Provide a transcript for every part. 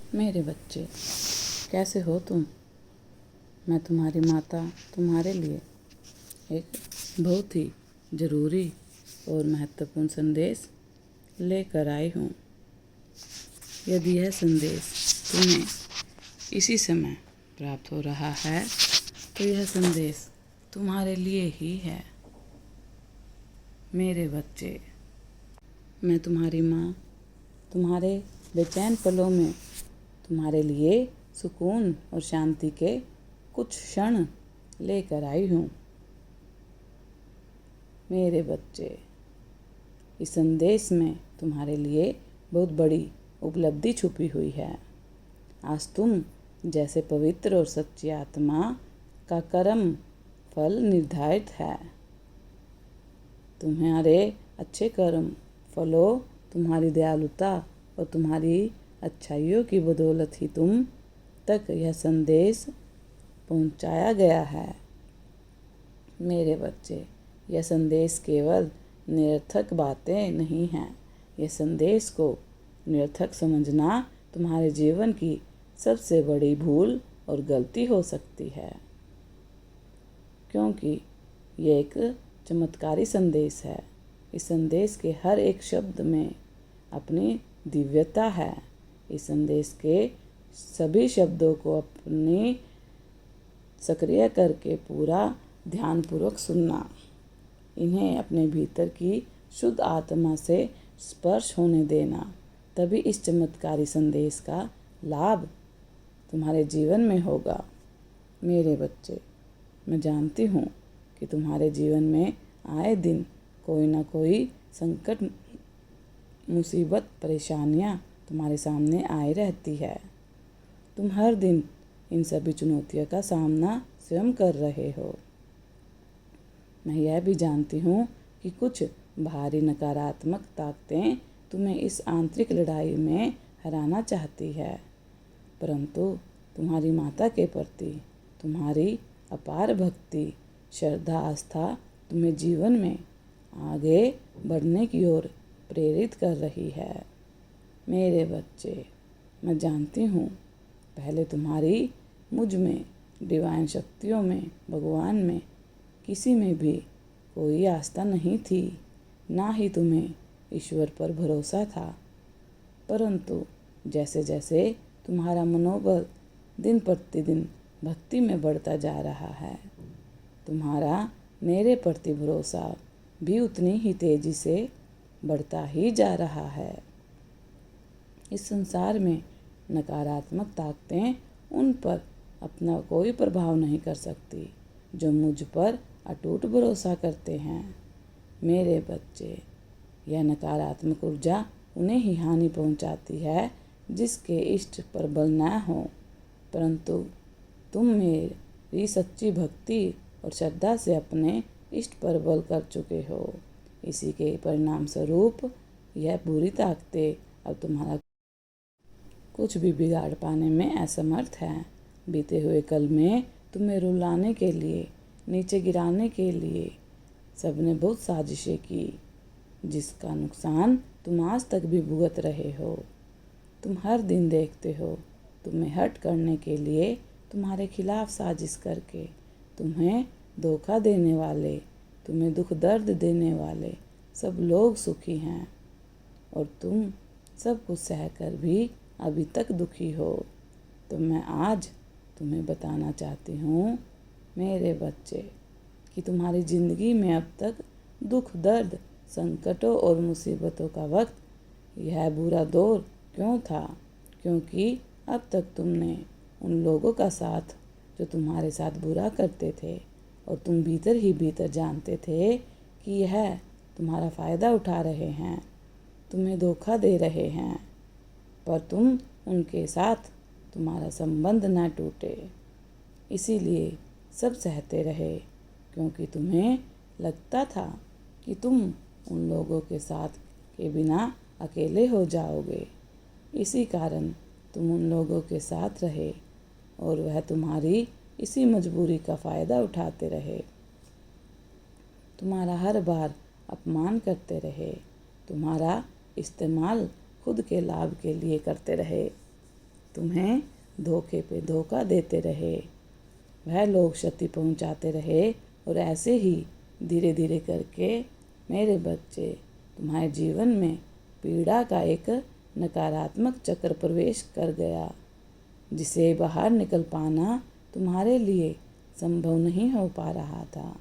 मेरे बच्चे, कैसे हो तुम? मैं तुम्हारी माता तुम्हारे लिए एक बहुत ही ज़रूरी और महत्वपूर्ण संदेश लेकर आई हूँ। यदि यह संदेश तुम्हें इसी समय प्राप्त हो रहा है तो यह संदेश तुम्हारे लिए ही है। मेरे बच्चे, मैं तुम्हारी माँ तुम्हारे बेचैन पलों में तुम्हारे लिए सुकून और शांति के कुछ क्षण लेकर आई हूँ। मेरे बच्चे, इस संदेश में तुम्हारे लिए बहुत बड़ी उपलब्धि छुपी हुई है। आज तुम जैसे पवित्र और सच्ची आत्मा का कर्म फल निर्धारित है। तुम्हारे अच्छे कर्म फलों, तुम्हारी दयालुता और तुम्हारी अच्छाइयों की बदौलत ही तुम तक यह संदेश पहुंचाया गया है। मेरे बच्चे, यह संदेश केवल निरर्थक बातें नहीं हैं। यह संदेश को निरर्थक समझना तुम्हारे जीवन की सबसे बड़ी भूल और गलती हो सकती है, क्योंकि यह एक चमत्कारी संदेश है। इस संदेश के हर एक शब्द में अपनी दिव्यता है। इस संदेश के सभी शब्दों को अपनी सक्रिय करके पूरा ध्यानपूर्वक सुनना, इन्हें अपने भीतर की शुद्ध आत्मा से स्पर्श होने देना, तभी इस चमत्कारी संदेश का लाभ तुम्हारे जीवन में होगा। मेरे बच्चे, मैं जानती हूँ कि तुम्हारे जीवन में आए दिन कोई ना कोई संकट, मुसीबत, परेशानियाँ तुम्हारे सामने आए रहती है। तुम हर दिन इन सभी चुनौतियों का सामना स्वयं कर रहे हो। मैं यह भी जानती हूँ कि कुछ भारी नकारात्मक ताकतें तुम्हें इस आंतरिक लड़ाई में हराना चाहती है, परंतु तुम्हारी माता के प्रति तुम्हारी अपार भक्ति, श्रद्धा, आस्था तुम्हें जीवन में आगे बढ़ने की ओर प्रेरित कर रही है। मेरे बच्चे, मैं जानती हूँ पहले तुम्हारी मुझ में, डिवाइन शक्तियों में, भगवान में, किसी में भी कोई आस्था नहीं थी, ना ही तुम्हें ईश्वर पर भरोसा था। परंतु जैसे जैसे तुम्हारा मनोबल दिन प्रतिदिन भक्ति में बढ़ता जा रहा है, तुम्हारा मेरे प्रति भरोसा भी उतनी ही तेजी से बढ़ता ही जा रहा है। इस संसार में नकारात्मक ताकतें उन पर अपना कोई प्रभाव नहीं कर सकती जो मुझ पर अटूट भरोसा करते हैं। मेरे बच्चे, यह नकारात्मक ऊर्जा उन्हें ही हानि पहुंचाती है जिसके इष्ट प्रबल न हो, परंतु तुम मेरी सच्ची भक्ति और श्रद्धा से अपने इष्ट प्रबल कर चुके हो। इसी के परिणाम स्वरूप यह बुरी ताकतें अब तुम्हारा कुछ भी बिगाड़ पाने में असमर्थ है। बीते हुए कल में तुम्हें रुलाने के लिए, नीचे गिराने के लिए सबने बहुत साजिशें की, जिसका नुकसान तुम आज तक भी भुगत रहे हो। तुम हर दिन देखते हो, तुम्हें हर्ट करने के लिए, तुम्हारे खिलाफ साजिश करके, तुम्हें धोखा देने वाले, तुम्हें दुख दर्द देने वाले सब लोग सुखी हैं और तुम सब कुछ सहकर भी अभी तक दुखी हो। तो मैं आज तुम्हें बताना चाहती हूँ मेरे बच्चे कि तुम्हारी ज़िंदगी में अब तक दुख, दर्द, संकटों और मुसीबतों का वक्त, यह बुरा दौर क्यों था? क्योंकि अब तक तुमने उन लोगों का साथ जो तुम्हारे साथ बुरा करते थे और तुम भीतर ही भीतर जानते थे कि यह तुम्हारा फ़ायदा उठा रहे हैं, तुम्हें धोखा दे रहे हैं, पर तुम उनके साथ तुम्हारा संबंध न टूटे, इसीलिए सब सहते रहे, क्योंकि तुम्हें लगता था कि तुम उन लोगों के साथ के बिना अकेले हो जाओगे। इसी कारण तुम उन लोगों के साथ रहे और वह तुम्हारी इसी मजबूरी का फ़ायदा उठाते रहे, तुम्हारा हर बार अपमान करते रहे, तुम्हारा इस्तेमाल खुद के लाभ के लिए करते रहे। तुम्हें धोखे पे धोखा देते रहे, वह लोग क्षति पहुंचाते रहे, और ऐसे ही धीरे धीरे करके मेरे बच्चे तुम्हारे जीवन में पीड़ा का एक नकारात्मक चक्र प्रवेश कर गया, जिसे बाहर निकल पाना तुम्हारे लिए संभव नहीं हो पा रहा था।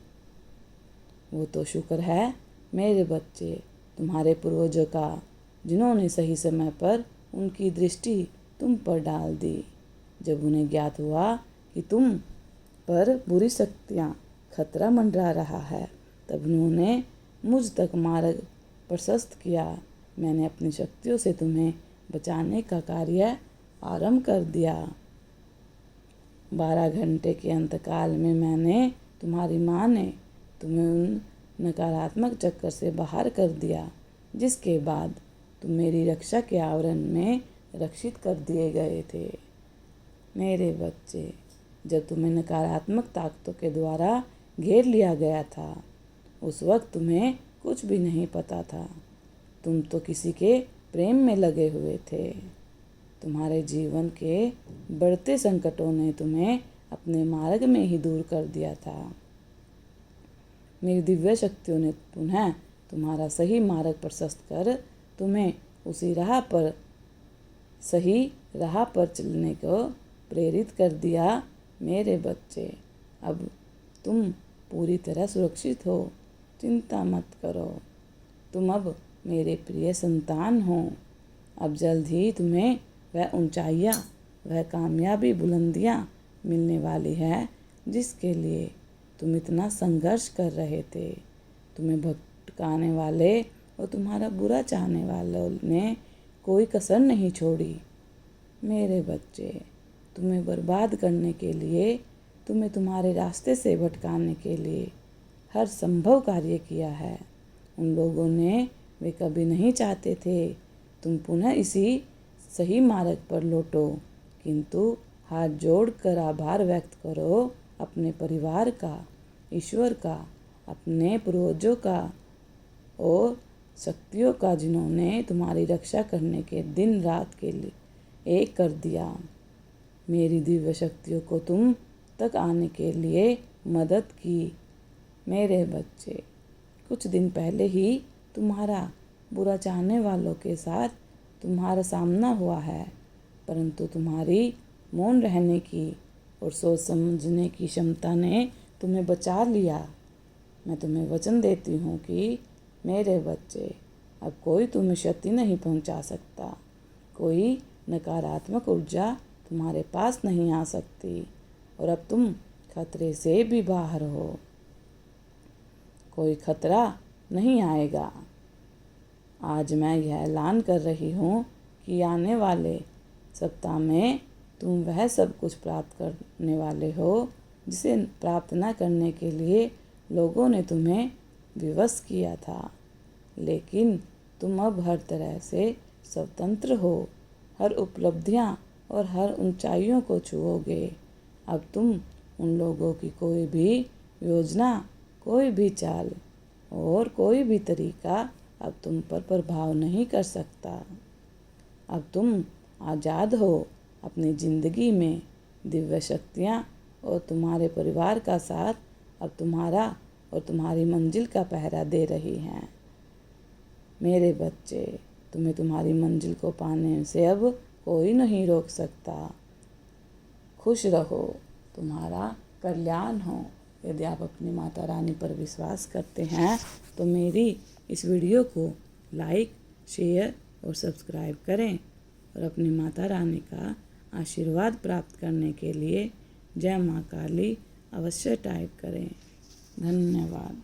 वो तो शुक्र है मेरे बच्चे तुम्हारे पूर्वजों का, जिन्होंने सही समय पर उनकी दृष्टि तुम पर डाल दी। जब उन्हें ज्ञात हुआ कि तुम पर बुरी शक्तियाँ खतरा मंडरा रहा है, तब उन्होंने मुझ तक मार्ग प्रशस्त किया। मैंने अपनी शक्तियों से तुम्हें बचाने का कार्य आरंभ कर दिया। 12 घंटे के अंतकाल में मैंने, तुम्हारी माँ ने तुम्हें उन नकारात्मक चक्कर से बाहर कर दिया, जिसके बाद तुम मेरी रक्षा के आवरण में रक्षित कर दिए गए थे। मेरे बच्चे, जब तुम्हें नकारात्मक ताकतों के द्वारा घेर लिया गया था, उस वक्त तुम्हें कुछ भी नहीं पता था। तुम तो किसी के प्रेम में लगे हुए थे। तुम्हारे जीवन के बढ़ते संकटों ने तुम्हें अपने मार्ग में ही दूर कर दिया था। मेरी दिव्य शक्तियों ने पुनः तुम्हारा सही मार्ग प्रशस्त कर तुम्हें सही राह पर चलने को प्रेरित कर दिया। मेरे बच्चे, अब तुम पूरी तरह सुरक्षित हो, चिंता मत करो। तुम अब मेरे प्रिय संतान हो। अब जल्द ही तुम्हें वह ऊंचाइयाँ, वह कामयाबी, बुलंदियाँ मिलने वाली है, जिसके लिए तुम इतना संघर्ष कर रहे थे। तुम्हें भटकाने वाले और तुम्हारा बुरा चाहने वालों ने कोई कसर नहीं छोड़ी। मेरे बच्चे, तुम्हें बर्बाद करने के लिए, तुम्हें तुम्हारे रास्ते से भटकाने के लिए हर संभव कार्य किया है। उन लोगों ने, वे कभी नहीं चाहते थे तुम पुनः इसी सही मार्ग पर लौटो, किंतु हाथ जोड़कर आभार व्यक्त करो अपने परिवार का, ईश्वर का, अपने पूर्वजों का और शक्तियों का, जिन्होंने तुम्हारी रक्षा करने के दिन रात के लिए एक कर दिया। मेरी दिव्य शक्तियों को तुम तक आने के लिए मदद की। मेरे बच्चे, कुछ दिन पहले ही तुम्हारा बुरा चाहने वालों के साथ तुम्हारा सामना हुआ है, परंतु तुम्हारी मौन रहने की और सोच समझने की क्षमता ने तुम्हें बचा लिया। मैं तुम्हें वचन देती हूँ कि मेरे बच्चे, अब कोई तुम्हें क्षति नहीं पहुँचा सकता। कोई नकारात्मक ऊर्जा तुम्हारे पास नहीं आ सकती, और अब तुम खतरे से भी बाहर हो। कोई खतरा नहीं आएगा। आज मैं यह ऐलान कर रही हूँ कि आने वाले सप्ताह में तुम वह सब कुछ प्राप्त करने वाले हो, जिसे प्राप्त न करने के लिए लोगों ने तुम्हें विवश किया था। लेकिन तुम अब हर तरह से स्वतंत्र हो, हर उपलब्धियाँ और हर ऊंचाइयों को छुओगे। अब तुम उन लोगों की कोई भी योजना, कोई भी चाल और कोई भी तरीका अब तुम पर प्रभाव नहीं कर सकता। अब तुम आज़ाद हो। अपनी ज़िंदगी में दिव्य शक्तियाँ और तुम्हारे परिवार का साथ अब तुम्हारा और तुम्हारी मंजिल का पहरा दे रही हैं। मेरे बच्चे, तुम्हें तुम्हारी मंजिल को पाने से अब कोई नहीं रोक सकता। खुश रहो, तुम्हारा कल्याण हो। यदि आप अपनी माता रानी पर विश्वास करते हैं तो मेरी इस वीडियो को लाइक, शेयर और सब्सक्राइब करें, और अपनी माता रानी का आशीर्वाद प्राप्त करने के लिए जय माँ काली अवश्य टाइप करें। धन्यवाद।